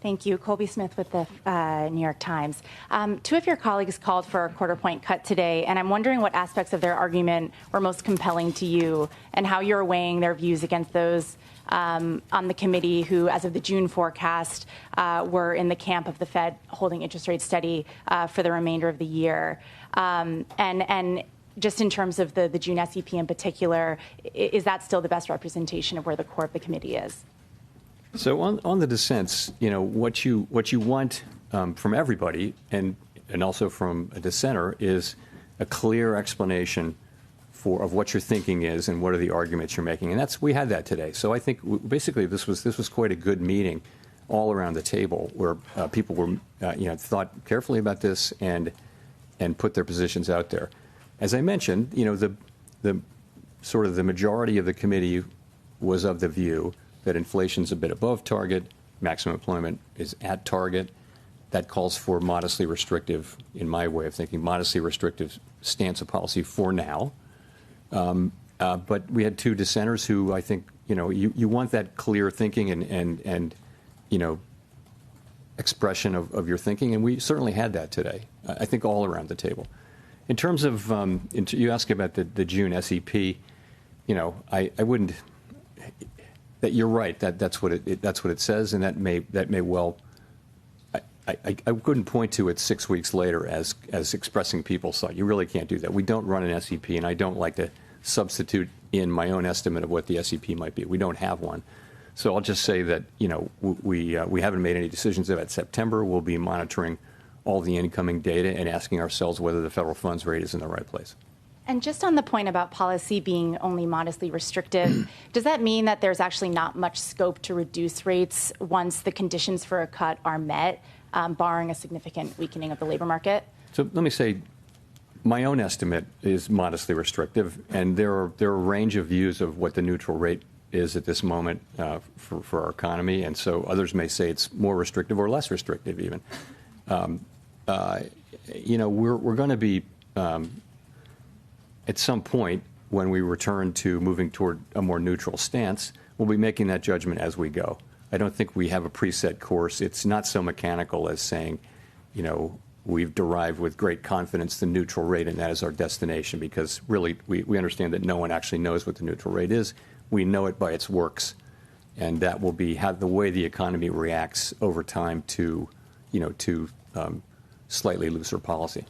Thank you. Colby Smith with the New York Times. Two of your colleagues called for a quarter-point cut today, and I'm wondering what aspects of their argument were most compelling to you and how you're weighing their views against those on the committee who, as of the June forecast, were in the camp of the Fed holding interest rates steady for the remainder of the year. And just in terms of the June SEP in particular, is that still the best representation of where the core of the committee is? So on the dissents, what you want from everybody and also from a dissenter is a clear explanation of what your thinking is and what are the arguments you're making, and we had that today. So I think basically this was quite a good meeting all around the table where people were thought carefully about this and put their positions out there. As I mentioned, the sort of the majority of the committee was of the view that inflation's a bit above target, maximum employment is at target. That calls for modestly restrictive, in my way of thinking, modestly restrictive stance of policy for now. But we had two dissenters who I think, you want that clear thinking and expression of your thinking, and we certainly had that today, I think all around the table. In terms of, you asked about the June SEP, I wouldn't. That you're right. That's what it says, and that may well. I couldn't point to it 6 weeks later as expressing people's thought. You really can't do that. We don't run an SEP, and I don't like to substitute in my own estimate of what the SEP might be. We don't have one, so I'll just say that we haven't made any decisions about September. We'll be monitoring all the incoming data and asking ourselves whether the federal funds rate is in the right place. And just on the point about policy being only modestly restrictive, does that mean that there's actually not much scope to reduce rates once the conditions for a cut are met, barring a significant weakening of the labor market? So let me say, my own estimate is modestly restrictive, and there are a range of views of what the neutral rate is at this moment for our economy, and so others may say it's more restrictive or less restrictive even. We're going to be at some point, when we return to moving toward a more neutral stance, we'll be making that judgment as we go. I don't think we have a preset course. It's not so mechanical as saying, we've derived with great confidence the neutral rate and that is our destination, because really we understand that no one actually knows what the neutral rate is. We know it by its works, and that will be the way the economy reacts over time to, slightly looser policy.